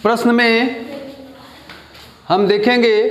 प्रश्न में हम देखेंगे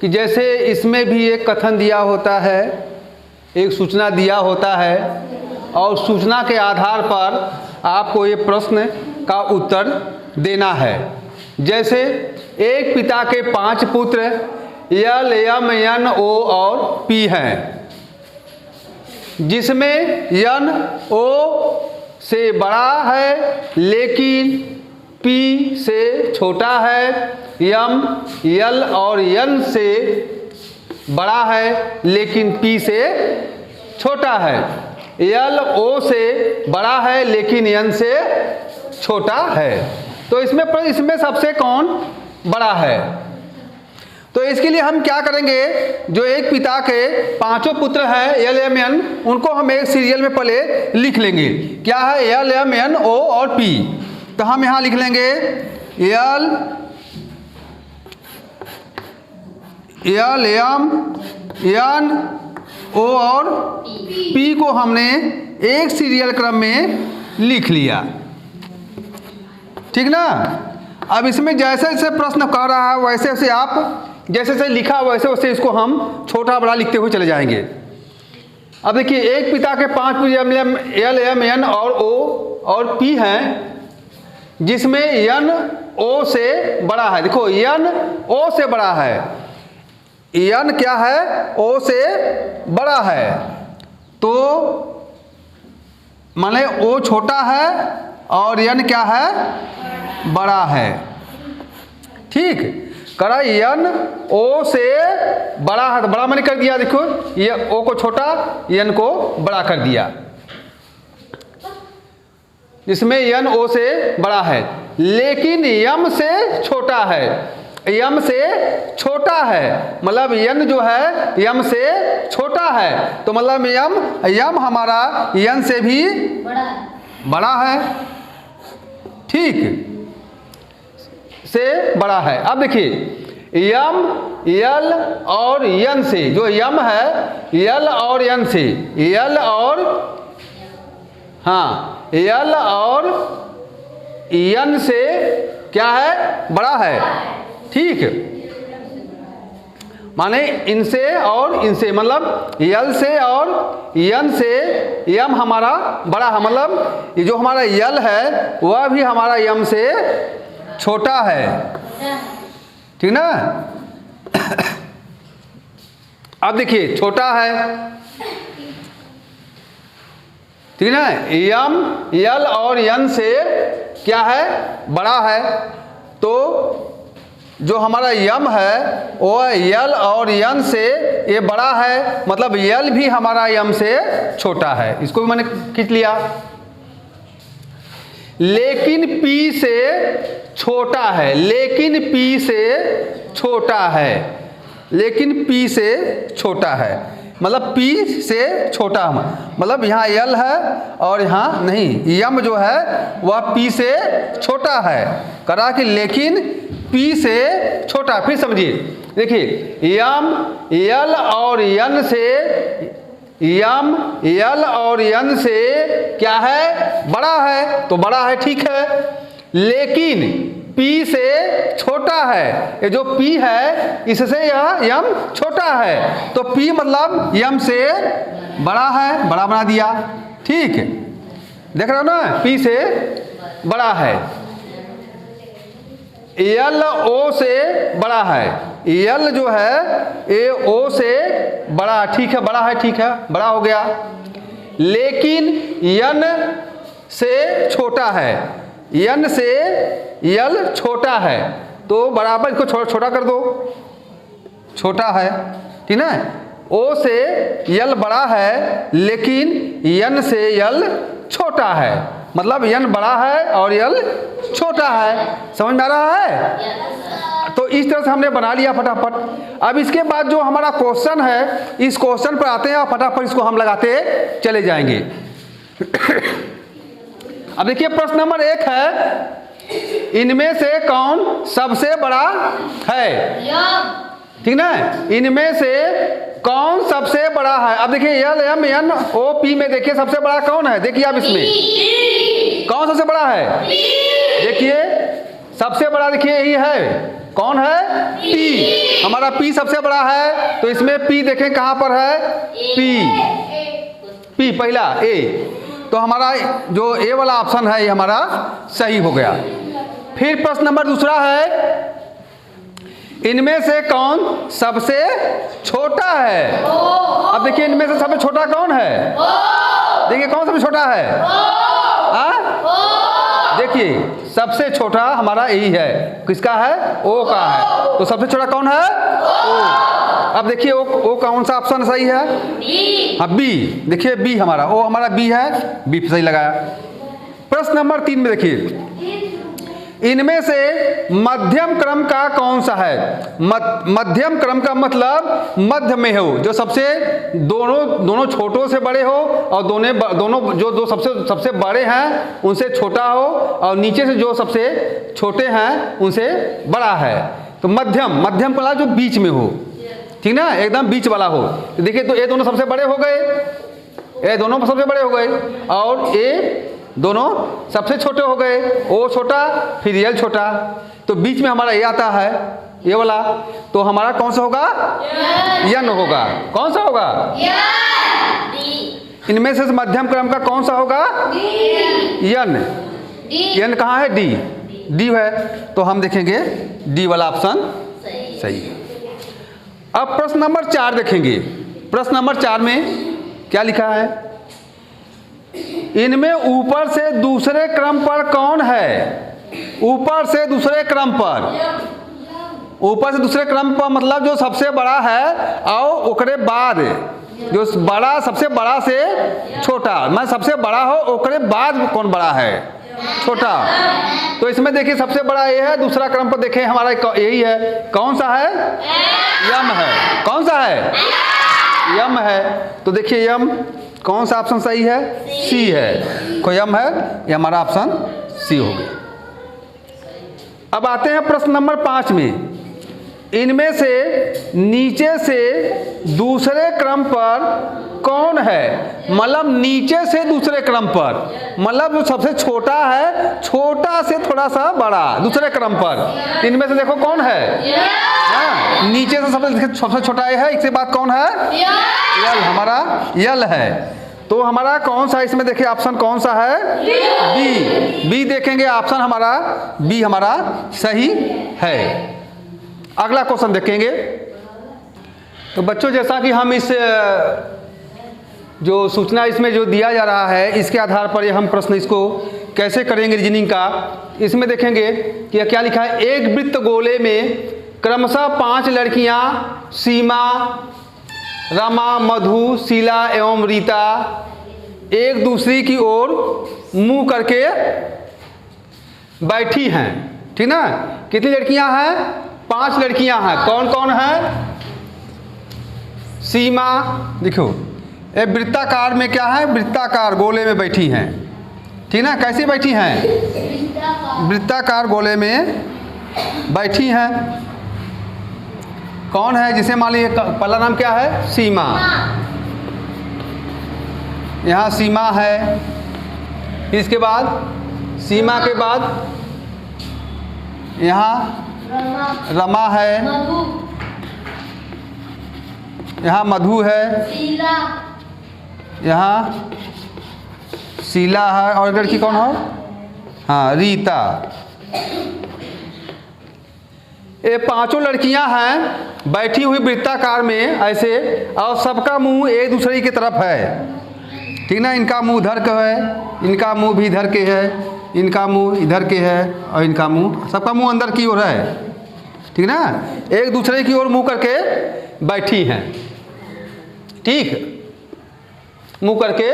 कि जैसे इसमें भी एक कथन दिया होता है, एक सूचना दिया होता है और सूचना के आधार पर आपको ये प्रश्न का उत्तर देना है। जैसे एक पिता के 5 पुत्र यल, यम, यन, ओ और पी हैं, जिसमें यन ओ से बड़ा है लेकिन पी से छोटा है, यम यल और यन से बड़ा है लेकिन पी से छोटा है, यल ओ से बड़ा है लेकिन यन से छोटा है। तो इसमें सबसे कौन बड़ा है? तो इसके लिए हम क्या करेंगे, जो एक पिता के 5 पुत्र हैं यल, एम, एन, उनको हम एक सीरियल में पहले लिख लेंगे। क्या है? यल, एम, एन, ओ और पी। तो हम यहां लिख लेंगे यल, एम, एन, ओ और पी को हमने एक सीरियल क्रम में लिख लिया, ठीक ना। अब इसमें जैसे जैसे प्रश्न कर रहा है वैसे वैसे आप जैसे जैसे लिखा वैसे वैसे इसको हम छोटा बड़ा लिखते हुए चले जाएंगे। अब देखिए एक पिता के 5 पुत्र यल, एम, एन और ओ और पी हैं, जिसमें यन ओ से बड़ा है। देखो यन ओ से बड़ा है, यन क्या है? ओ से बड़ा है, तो माने ओ छोटा है और यन क्या है? बड़ा है। ठीक, करा यन ओ से बड़ा है तो बड़ा मैंने कर दिया। देखो ये ओ को छोटा, यन को बड़ा कर दिया, इसमें यन ओ से बड़ा है लेकिन यम से छोटा है, यम से छोटा है, मतलब यन जो है यम से छोटा है, तो मतलब यम हमारा यन से भी बड़ा है, ठीक, से बड़ा है। अब देखिए यम यल और यन से, जो यम है यल और यन से, यल और हाँ यल और यन से क्या है? बड़ा है, ठीक। माने इनसे और इनसे, मतलब यल से और यन से यम हमारा बड़ा है, मतलब ये जो हमारा यल है वह भी हमारा यम से छोटा है, ठीक ना। अब देखिए छोटा है, ठीक ना, यम यल और यन से क्या है? बड़ा है। तो जो हमारा यम है वह यल और यन से ये बड़ा है, मतलब यल भी हमारा यम से छोटा है, इसको भी मैंने खींच लिया। लेकिन पी से छोटा है, लेकिन पी से छोटा है, लेकिन पी से छोटा है, मतलब पी से छोटा, मतलब यहाँ यल है और यहाँ नहीं, यम जो है वह पी से छोटा है, करा कि लेकिन पी से छोटा। फिर समझिए, देखिए यम यल और यन से, यम यल और यन से क्या है? बड़ा है, तो बड़ा है, ठीक है, लेकिन पी से छोटा है, ये जो पी है इससे यह यम छोटा है, तो पी मतलब यम से बड़ा है, बड़ा बना दिया, ठीक, देख रहे हो ना, पी से बड़ा है। यल ओ से बड़ा है, यल जो है ये ओ से बड़ा, ठीक है, बड़ा है, ठीक है, बड़ा हो गया, लेकिन यन से छोटा है, यन से यल छोटा है, तो बराबर इसको छोटा कर दो, छोटा है, ठीक है। ओ से यल बड़ा है लेकिन यन से यल छोटा है, मतलब यन बड़ा है और यल छोटा है, समझ में आ रहा है? तो इस तरह से हमने बना लिया फटाफट। अब इसके बाद जो हमारा क्वेश्चन है, इस क्वेश्चन पर आते हैं और फटाफट इसको हम लगाते चले जाएंगे। अब देखिए प्रश्न नंबर 1 है, इनमें से कौन सबसे बड़ा है? ठीक ना, इनमें से कौन सबसे बड़ा है? अब देखिए यल एम एन ओ पी में देखिए सबसे बड़ा कौन है? देखिए आप इसमें कौन सबसे बड़ा है? देखिए सबसे बड़ा देखिए यही है, कौन है? पी। हमारा पी सबसे बड़ा है, तो इसमें पी देखें कहां पर है? पी पहला ए, तो हमारा जो ए वाला ऑप्शन है ये हमारा सही हो गया। फिर प्रश्न नंबर दूसरा है, इनमें से कौन सबसे छोटा है? अब देखिए इनमें से सबसे छोटा कौन है? देखिए कौन सबसे छोटा है? देखिए सबसे छोटा हमारा यही है, किसका है? ओ का है। तो सबसे छोटा कौन है? ओ। अब देखिए ओ कौन सा ऑप्शन सही है? हाँ बी। देखिए बी हमारा, ओ हमारा बी है, बी सही लगाया। प्रश्न नंबर 3 में देखिए, इनमें से मध्यम क्रम का कौन सा है? मध्यम क्रम का मतलब मध्य में हो, जो सबसे दोनों छोटों से बड़े हो और दोनों जो सबसे बड़े हैं उनसे छोटा हो, और नीचे से जो सबसे छोटे हैं उनसे बड़ा है। तो मध्यम वाला जो बीच में हो, ठीक ना, एकदम बीच वाला हो। तो देखिए तो ये दोनों सबसे बड़े हो गए, ये दोनों सबसे बड़े हो गए, और ये दोनों सबसे छोटे हो गए, ओ छोटा फिर यल छोटा, तो बीच में हमारा ये आता है, ये वाला। तो हमारा कौन सा होगा? यन होगा। कौन सा होगा? इनमें से मध्यम क्रम का कौन सा होगा? यन। यन कहाँ है? डी है, तो हम देखेंगे डी वाला ऑप्शन सही है। अब प्रश्न नंबर 4 देखेंगे। प्रश्न नंबर 4 में क्या लिखा है? इनमें ऊपर से दूसरे क्रम पर कौन है? ऊपर से दूसरे क्रम पर, ऊपर से दूसरे क्रम पर मतलब जो सबसे बड़ा है और ओकरे बाद जो बड़ा, सबसे बड़ा से छोटा, मैं सबसे बड़ा हो ओकरे बाद कौन बड़ा है? छोटा। तो इसमें देखिए सबसे बड़ा ये है, दूसरा क्रम पर देखें हमारा यही है, कौन सा है? यम है। कौन सा है? यम है। तो देखिए यम कौन सा ऑप्शन सही है? सी है। कोई यम है, ये हमारा ऑप्शन सी हो गया। अब आते हैं प्रश्न नंबर 5 में, इनमें से नीचे से दूसरे क्रम पर कौन है? मतलब नीचे से दूसरे क्रम पर, मतलब जो सबसे छोटा है, छोटा से थोड़ा सा बड़ा दूसरे क्रम पर, इनमें से देखो कौन है? नीचे से सबसे छोटा है, इसके बाद कौन है? यल। हमारा यल है। तो हमारा कौन सा इसमें देखिए ऑप्शन कौन सा है? बी देखेंगे, ऑप्शन हमारा बी हमारा सही है। अगला क्वेश्चन देखेंगे। तो बच्चों जैसा कि हम इस जो सूचना इसमें जो दिया जा रहा है, इसके आधार पर ये हम प्रश्न इसको कैसे करेंगे रीजनिंग का, इसमें देखेंगे कि क्या लिखा है। एक वृत्त गोले में क्रमशः 5 लड़कियां सीमा, रमा, मधु, शीला एवं रीता एक दूसरी की ओर मुंह करके बैठी हैं, ठीक ना। कितनी लड़कियां हैं? 5 लड़कियां हैं। कौन कौन है? सीमा, देखो ये वृत्ताकार में क्या है? वृत्ताकार गोले में बैठी हैं, ठीक ना। कैसे बैठी हैं? वृत्ताकार गोले में बैठी हैं। कौन है? जिसे मान लीजिए पहला नाम क्या है? सीमा। यहाँ सीमा है, इसके बाद सीमा के बाद यहाँ रमा है, यहाँ मधु है, यहाँ शीला है, और लड़की कौन है? हाँ रीता। ये 5 लड़कियां हैं बैठी हुई वृत्ताकार में ऐसे, और सबका मुंह एक दूसरे की तरफ है, ठीक ना। इनका मुंह इधर का है, इनका मुंह भी इधर के है, इनका मुंह इधर के है, और इनका मुंह, सबका मुंह अंदर की ओर है, ठीक ना। एक दूसरे की ओर मुंह करके बैठी हैं, ठीक, मुंह करके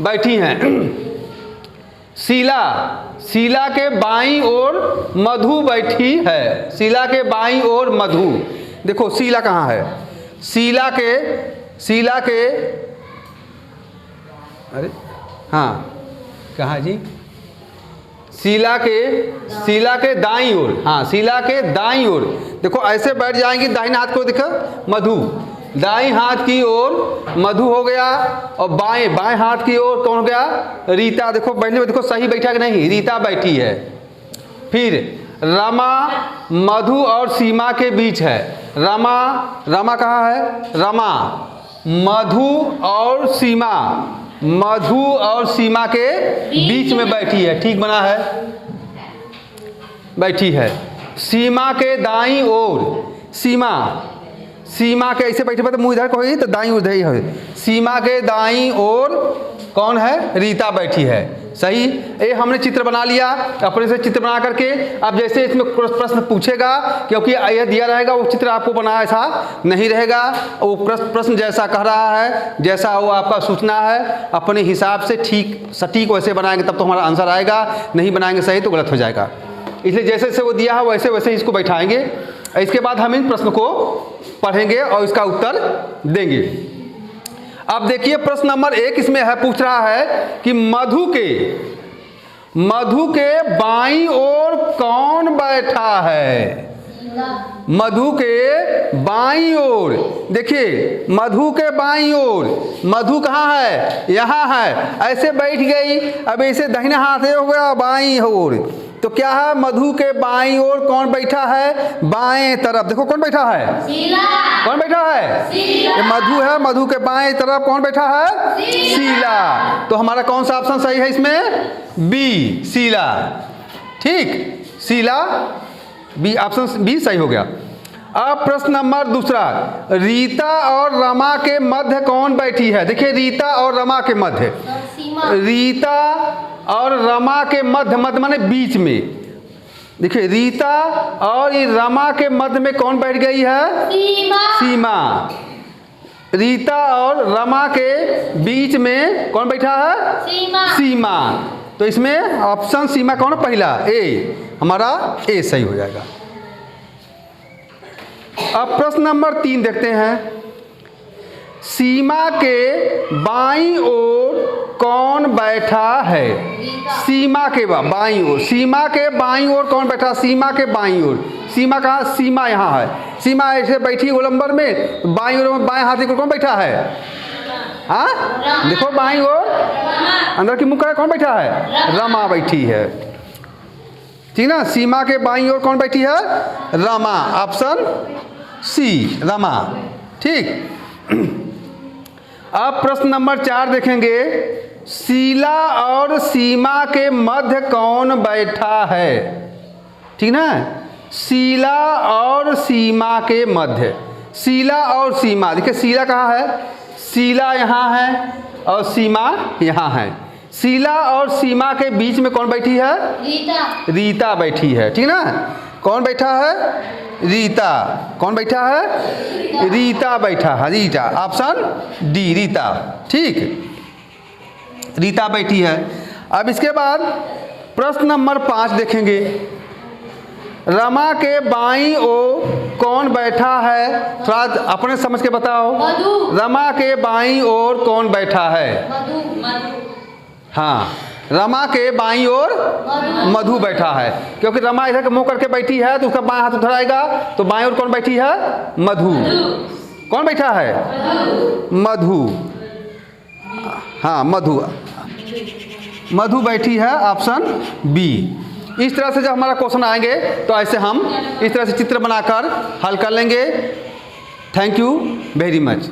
बैठी हैं। शीला के बाईं ओर मधु बैठी है। शीला के बाईं ओर मधु। देखो शीला कहाँ है? शीला के अरे हाँ कहाँ जी? शीला के दाईं ओर, हाँ शीला के दाईं ओर। देखो ऐसे बैठ जाएंगे, दाहिने हाथ को देखो मधु, दाईं हाथ की ओर मधु हो गया, और बाएं हाथ की ओर कौन हो गया? रीता। देखो बैठने में देखो सही बैठा कि नहीं? रीता बैठी है। फिर रमा मधु और सीमा के बीच है। रमा कहाँ है? रमा मधु और सीमा के बीच में बैठी है। ठीक बना है, बैठी है। सीमा के दाईं ओर, सीमा के ऐसे बैठे तो मुँह इधर को ही तो दाईं उधर ही है। सीमा के दाईं ओर कौन है? रीता बैठी है। सही। ये हमने चित्र बना लिया। अपने से चित्र बना करके अब जैसे इसमें प्रश्न पूछेगा, क्योंकि यह दिया रहेगा वो चित्र आपको बनाया ऐसा नहीं रहेगा। वो प्रश्न जैसा कह रहा है, जैसा वो आपका सूचना है, अपने हिसाब से ठीक सटीक वैसे बनाएंगे तब तो हमारा आंसर आएगा। नहीं बनाएंगे सही तो गलत हो जाएगा। इसलिए जैसे जैसे वो दिया है वैसे वैसे इसको बैठाएंगे। इसके बाद हम इन प्रश्न को पढ़ेंगे और इसका उत्तर देंगे। अब देखिए प्रश्न नंबर 1 इसमें है, पूछ रहा है कि मधु के बाईं ओर कौन बैठा है? मधु के बाईं ओर, देखिए मधु के बाईं ओर, मधु कहाँ है? यहाँ है। ऐसे बैठ गई, अब ऐसे दाहिने हाथ हो गया बाईं ओर, तो क्या है? मधु के बाईं ओर कौन बैठा है? बाएं तरफ देखो कौन बैठा है? शीला। कौन बैठा है? शीला। ये मधु है, मधु के बाएं तरफ कौन बैठा है? शीला। तो हमारा कौन सा ऑप्शन सही है इसमें? बी, शीला। ठीक, शीला, बी, ऑप्शन बी सही हो गया। अब प्रश्न नंबर 2, रीता और रमा के मध्य कौन बैठी है? देखिए रीता और रमा के मध्य, रीता और रमा के मध्य माने बीच में। देखिए रीता और रमा के मध्य में कौन बैठ गई है? सीमा। रीता और रमा के बीच में कौन बैठा है? सीमा। तो इसमें ऑप्शन सीमा कौन? पहला ए, हमारा ए सही हो जाएगा। अब प्रश्न नंबर 3 देखते हैं। सीमा के बाईं ओर कौन बैठा है? सीमा के बाईं ओर, सीमा के बाईं ओर कौन बैठा? सीमा के बाईं ओर, सीमा कहाँ? सीमा यहाँ है। सीमा ऐसे बैठी गोलंबर में, बाईं ओर में बाएं हाथ को कौन बैठा है? हाँ देखो बाईं ओर अंदर की मुख कौन बैठा है? रमा बैठी है। ठीक ना, सीमा के बाईं ओर कौन बैठी है? Rama, option C, Rama. ठीक। अब प्रश्न नंबर 4 देखेंगे। शीला और सीमा के मध्य कौन बैठा है? ठीक ना, शीला और सीमा के मध्य, शीला और सीमा, देखिए शीला कहाँ है? शीला यहाँ है और सीमा यहाँ है। शीला और सीमा के बीच में कौन बैठी है? रीता बैठी है। ठीक ना, कौन बैठा है? रीता। कौन बैठा है? रीता बैठा है, रीता, ऑप्शन डी, रीता। ठीक, रीता बैठी है। अब इसके बाद प्रश्न नंबर 5 देखेंगे। रमा के बाईं ओर कौन बैठा है? थोड़ा अपने समझ के बताओ। रमा के बाईं ओर कौन बैठा है? हाँ, रमा के बाईं ओर मधु बैठा है, क्योंकि रमा इधर मुंह करके बैठी है तो उसका बाएं हाथ उधर आएगा, तो बाईं ओर कौन बैठी है? मधु। कौन बैठा है? मधु। हाँ मधु बैठी है, ऑप्शन बी। इस तरह से जब हमारा क्वेश्चन आएंगे तो ऐसे हम इस तरह से चित्र बनाकर हल कर लेंगे। Thank you very much.